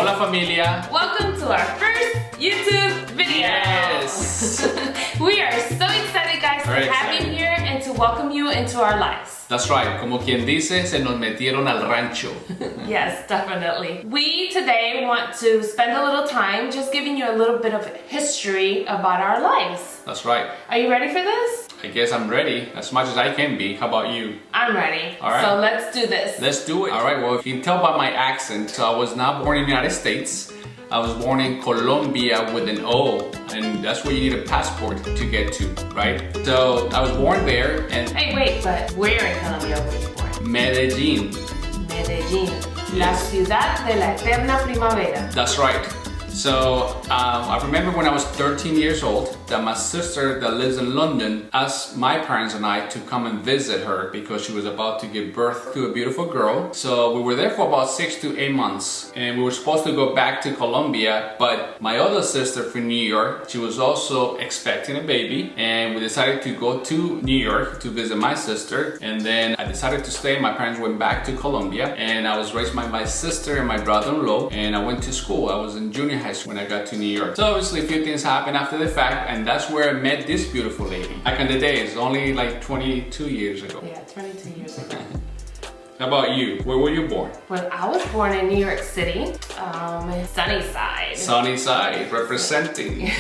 Hola familia! Welcome to our first YouTube video! Yes! We are so excited guys to have you here and to welcome you into our lives. That's right, como quien dice, se nos metieron al rancho. Yes, definitely. We today want to spend a little time just giving you a little bit of history about our lives. That's right. Are you ready for this? I guess I'm ready, as much as I can be. How about you? I'm ready. All right. So let's do this. Let's do it. All right, well, if you can tell by my accent, so I was not born in the United States. I was born in Colombia with an O, and that's where you need a passport to get to, right? So I was born there, and... Hey, wait, but where in Colombia were you born? Medellin. Medellin. La ciudad de la eterna primavera. That's right. So I remember when I was 13 years old that my sister that lives in London asked my parents and I to come and visit her because she was about to give birth to a beautiful girl. So we were there for about 6 to 8 months and we were supposed to go back to Colombia, but my other sister from New York, she was also expecting a baby, and we decided to go to New York to visit my sister, and then I decided to stay. My parents went back to Colombia and I was raised by my sister and my brother-in-law, and I went to school. I was in junior high school when I got to New York. So obviously a few things happened after the fact, and that's where I met this beautiful lady. Back in the days, only like 22 years ago. Yeah, 22 years ago. How about you? Where were you born? Well, I was born in New York City, Sunnyside. Sunnyside, representing.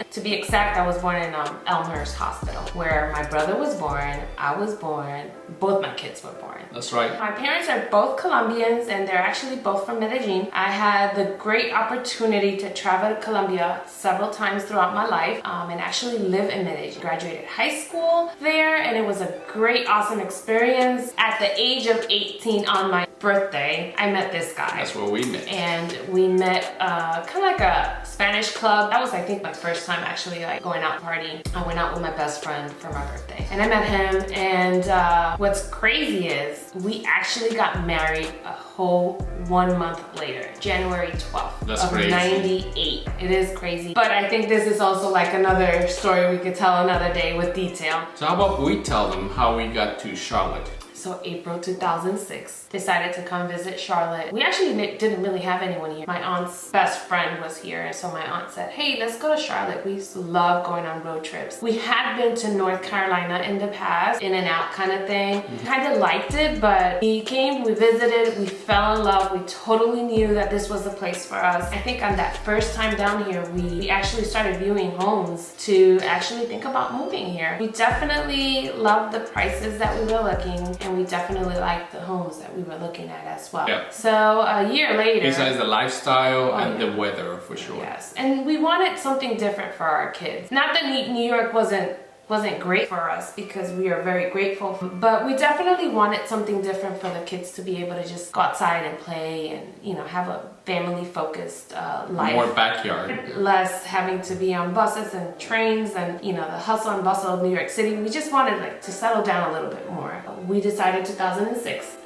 To be exact, I was born in Elmhurst Hospital, where my brother was born, I was born, both my kids were born. That's right. My parents are both Colombians and they're actually both from Medellin. I had the great opportunity to travel to Colombia several times throughout my life and actually live in Medellin. Graduated high school there and it was a great, awesome experience. At the age of 18 on my birthday, I met this guy. That's where we met. And we met kind of like a Spanish club. That was, I think, my first time actually like going out partying. I went out with my best friend for my birthday. And I met him, and what's crazy is we actually got married a whole 1 month later, January 12th of crazy. 98. It is crazy. But I think this is also like another story we could tell another day with detail. So how about we tell them how we got to Charlotte? So April 2006, decided to come visit Charlotte. We actually didn't really have anyone here. My aunt's best friend was here, and so my aunt said, hey, let's go to Charlotte. We used to love going on road trips. We had been to North Carolina in the past, in and out kind of thing. Kind of liked it, but we came, we visited, we fell in love. We totally knew that this was the place for us. I think on that first time down here, we actually started viewing homes to actually think about moving here. We definitely loved the prices that we were looking, and we definitely liked the homes that we were looking at as well. Yep. So a year later... Besides the lifestyle and the weather, for sure. Yes, and we wanted something different for our kids. Not that New York wasn't great for us, because we are very grateful, but we definitely wanted something different for the kids to be able to just go outside and play and, you know, have a family focused life. More backyard. Less having to be on buses and trains and, you know, the hustle and bustle of New York City. We just wanted like to settle down a little bit more. We decided 2006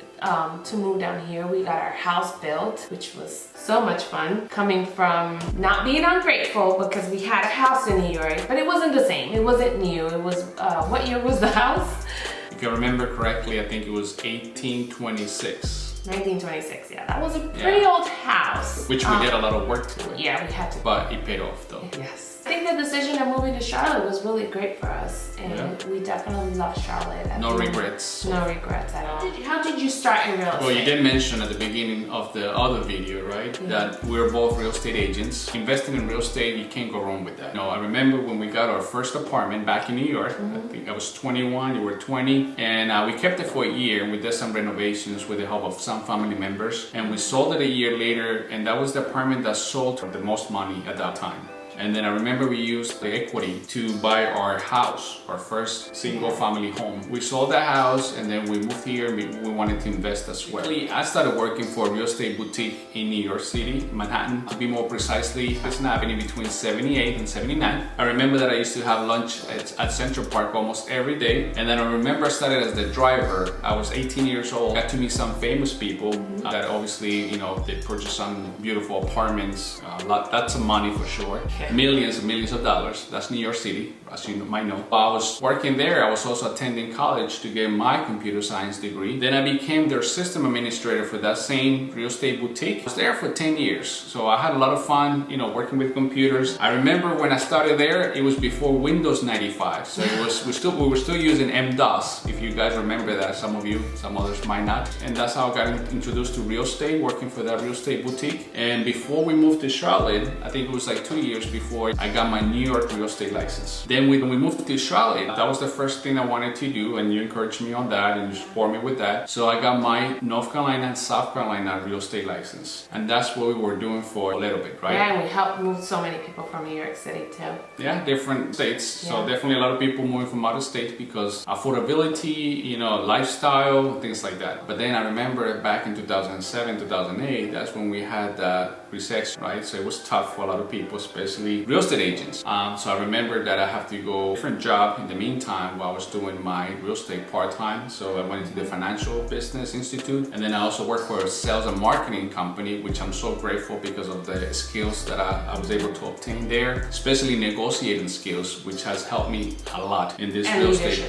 to move down here. We got our house built, which was so much fun, coming from not being ungrateful because we had a house in New York, but it wasn't the same. It wasn't new. It was, what year was the house? If I remember correctly, I think it was 1826. 1926, yeah. That was a pretty old house. Which we did a lot of work to it. Yeah, we had to. But it paid off though. Yes. I think the decision of moving to Charlotte was really great for us, and we definitely love Charlotte. No regrets. No regrets at all. How did you start in real estate? Well, you did mention at the beginning of the other video, right, that we're both real estate agents. Investing in real estate, you can't go wrong with that. You know, I remember when we got our first apartment back in New York. I think I was 21, you were 20, and we kept it for a year, and we did some renovations with the help of some family members, and we sold it a year later, and that was the apartment that sold for the most money at that time. And then I remember we used the equity to buy our house, our first single family home. We sold that house and then we moved here. We wanted to invest as well. I started working for a real estate boutique in New York City, Manhattan. To be more precisely, it's happening between 78 and 79. I remember that I used to have lunch at Central Park almost every day. And then I remember I started as the driver. I was 18 years old. Got to meet some famous people that obviously, you know, they purchased some beautiful apartments. Lots of money for sure. Millions and millions of dollars. That's New York City, as you might know. While I was working there, I was also attending college to get my computer science degree. Then I became their system administrator for that same real estate boutique. I was there for 10 years. So I had a lot of fun, you know, working with computers. I remember when I started there, it was before Windows 95. So we were still using MS-DOS, if you guys remember that. Some of you, some others might not. And that's how I got introduced to real estate, working for that real estate boutique. And before we moved to Charlotte, I think it was like 2 years before I got my New York real estate license. Then when we moved to Charlotte, that was the first thing I wanted to do, and you encouraged me on that and you support me with that. So I got my North Carolina and South Carolina real estate license. And that's what we were doing for a little bit, right? Yeah, and we helped move so many people from New York City too. Yeah, different states. Yeah. So definitely a lot of people moving from other states because affordability, you know, lifestyle, things like that. But then I remember back in 2007, 2008, that's when we had that recession, right? So it was tough for a lot of people, especially real estate agents. So I remember that I have to go a different job in the meantime while I was doing my real estate part-time. So I went into the Financial Business Institute, and then I also worked for a sales and marketing company, which I'm so grateful because of the skills that I was able to obtain there, especially negotiating skills, which has helped me a lot in this real estate.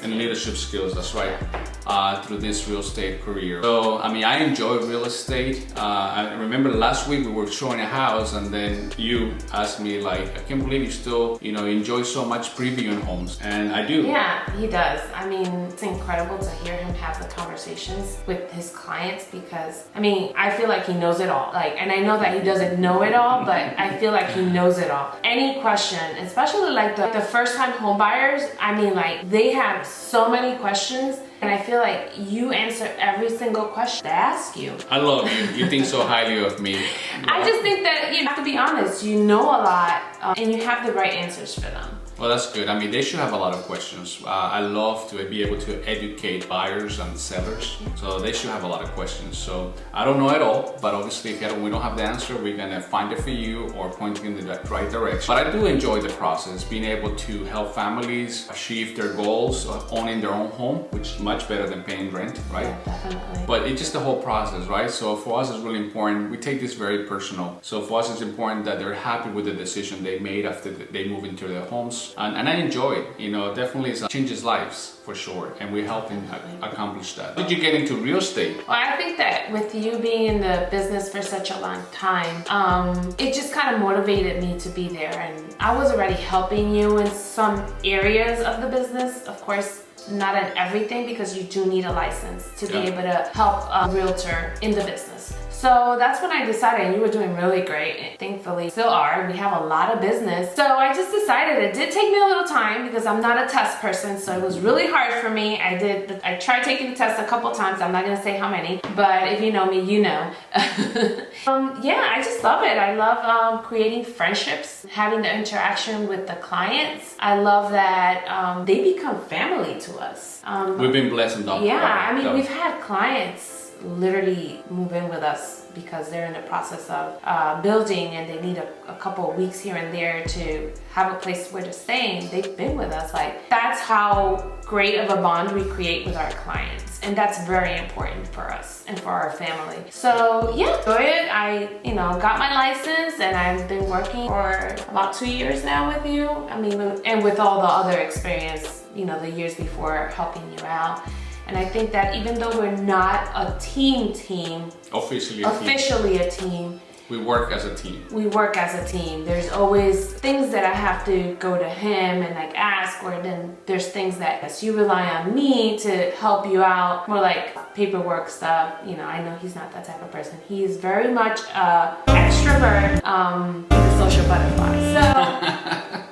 And leadership skills, that's right, through this real estate career. So, I mean, I enjoy real estate. I remember last week we were showing a house and then you asked me like, I can't believe you still, you know, enjoy so much previewing homes. And I do. Yeah, he does. I mean, it's incredible to hear him have the conversations with his clients because, I mean, I feel like he knows it all. Like, and I know that he doesn't know it all, but I feel like he knows it all. Any question, especially like the first time home buyers, I mean, like they have so many questions, and I feel like you answer every single question they ask you. I love you. You think so highly of me. I just think that you have to be honest. You know a lot, and you have the right answers for them. Well, that's good. I mean, they should have a lot of questions. I love to be able to educate buyers and sellers, so they should have a lot of questions. So I don't know it all, but obviously if we don't have the answer, we're gonna find it for you or point you in the right direction. But I do enjoy the process, being able to help families achieve their goals of owning their own home, which is much better than paying rent, right? Yeah, definitely. But it's just the whole process, right? So for us, it's really important. We take this very personal. So for us, it's important that they're happy with the decision they made after they move into their homes. And I enjoy it, you know, definitely it changes lives for sure, and we help them accomplish that. How did you get into real estate? Well, I think that with you being in the business for such a long time, it just kind of motivated me to be there, and I was already helping you in some areas of the business, of course. Not in everything, because you do need a license to be able to help a realtor in the business. So that's when I decided, and you were doing really great, thankfully still are. We have a lot of business. So I just decided, it did take me a little time because I'm not a test person, so it was really hard for me. I tried taking the test a couple times. I'm not gonna say how many, but if you know me, you know. Yeah, I just love it. I love creating friendships, having the interaction with the clients. I love that they become family to us. We've been blessed enough. Yeah, I mean, we've had clients literally move in with us because they're in the process of building and they need a couple of weeks here and there to have a place where to stay, and they've been with us. Like, that's how great of a bond we create with our clients, and that's very important for us and for our family. So yeah, enjoy it. I got my license and I've been working for about 2 years now with you. I mean, and with all the other experience, the years before helping you out. And I think that even though we're not a team, officially a team, we work as a team. There's always things that I have to go to him and like ask, or then there's things that you rely on me to help you out, more like paperwork stuff. I know he's not that type of person. He's very much extrovert, he's a social butterfly. So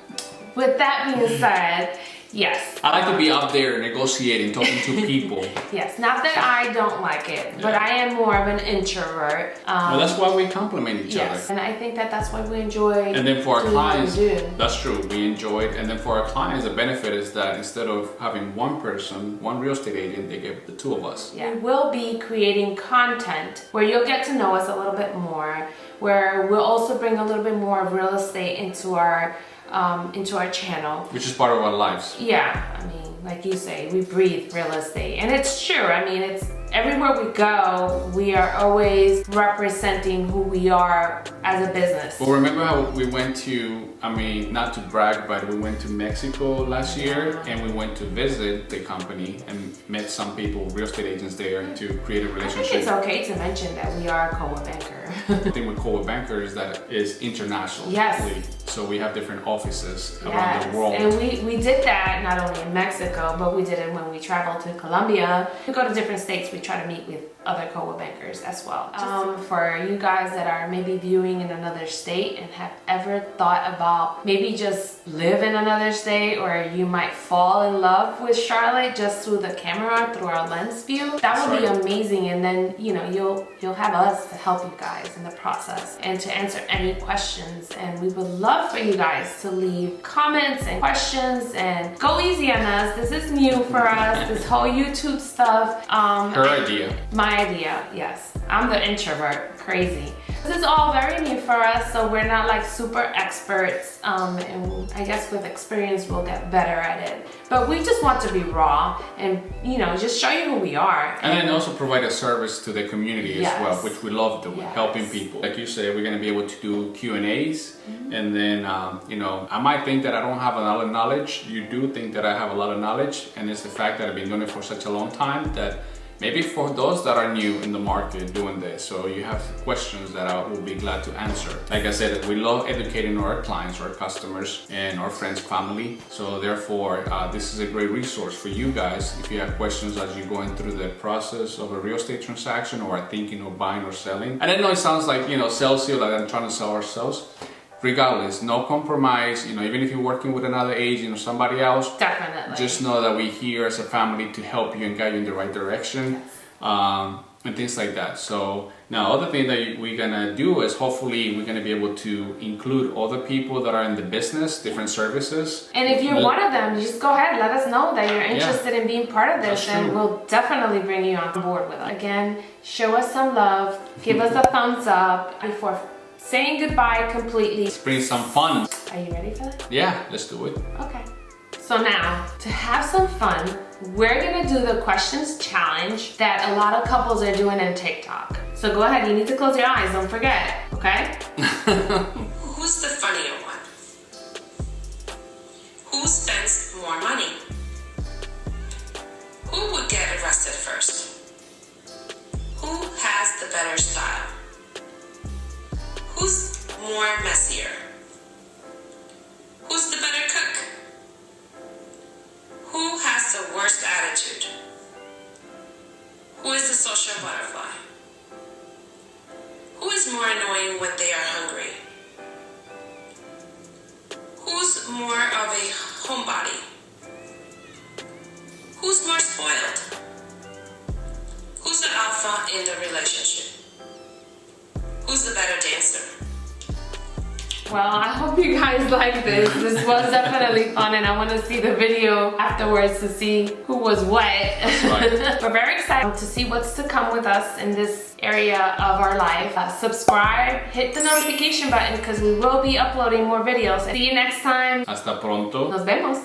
with that being said, yes. I like to be out there negotiating, talking to people. Yes, not that I don't like it, but I am more of an introvert. Well, that's why we complement each other. And I think that's why we enjoy. And then for our clients, that's true, we enjoy it. And then for our clients, the benefit is that instead of having one person, one real estate agent, they get the two of us. Yeah, we'll be creating content where you'll get to know us a little bit more, where we'll also bring a little bit more of real estate into our channel, which is part of our lives. Yeah, I mean, like you say, we breathe real estate, and it's true. I mean, everywhere we go, we are always representing who we are as a business. Well, remember how we went to, I mean, not to brag, but we went to Mexico last year and we went to visit the company and met some people, real estate agents there, to create a relationship. I think it's okay to mention that we are a Coa banker. The thing with Coa Banker is that it's international. Yes. So we have different offices around the world. And we did that not only in Mexico, but we did it when we traveled to Colombia. We go to different states, we try to meet with other Coa bankers as well. For you guys that are maybe viewing in another state and have ever thought about maybe just live in another state, or you might fall in love with Charlotte just through the camera, through our lens view, that would be amazing. And then, you know, you'll have us to help you guys in the process and to answer any questions. And we would love for you guys to leave comments and questions, and go easy on us. This is new for us, this whole YouTube stuff. Her idea. My idea, yes. I'm the introvert, crazy. This is all very new for us, so we're not like super experts, and I guess with experience we'll get better at it. But we just want to be raw and, you know, just show you who we are. And then also provide a service to the community as well, which we love doing, helping people. Like you said, we're gonna be able to do Q&As, and then, you know, I might think that I don't have a lot of knowledge. You do think that I have a lot of knowledge, and it's the fact that I've been doing it for such a long time that maybe for those that are new in the market doing this, so you have questions that I will be glad to answer. Like I said, we love educating our clients, our customers, and our friends, family. So therefore, this is a great resource for you guys if you have questions as you're going through the process of a real estate transaction or are thinking of buying or selling. And I know it sounds like, you know, salesy, like I'm trying to sell ourselves. Regardless, no compromise, you know, even if you're working with another agent or somebody else, definitely, just know that we're here as a family to help you and guide you in the right direction, and things like that. So now, other thing that we're gonna do is hopefully we're gonna be able to include other people that are in the business, different services. And if you're one of them, just go ahead, let us know that you're interested in being part of this, and we'll definitely bring you on board with us. Again, show us some love, give us a thumbs up before saying goodbye completely. Let's bring some fun. Are you ready for that? Yeah, let's do it. Okay. So now, to have some fun, we're gonna do the questions challenge that a lot of couples are doing on TikTok. So go ahead, you need to close your eyes, don't forget, okay? Who's the funnier one? Who spends more money? Who would get arrested first? Who has the better style? Who's more messier? Who's the better cook? Who has the worst attitude? Who is the social butterfly? Who is more annoying when they are hungry? Who's more of a homebody? Who's more spoiled? Who's the alpha in the relationship? Who's the better dancer? Well, I hope you guys like this. This was definitely fun, and I want to see the video afterwards to see who was what. Right. We're very excited to see what's to come with us in this area of our life. Subscribe, hit the notification button because we will be uploading more videos. See you next time. Hasta pronto. Nos vemos.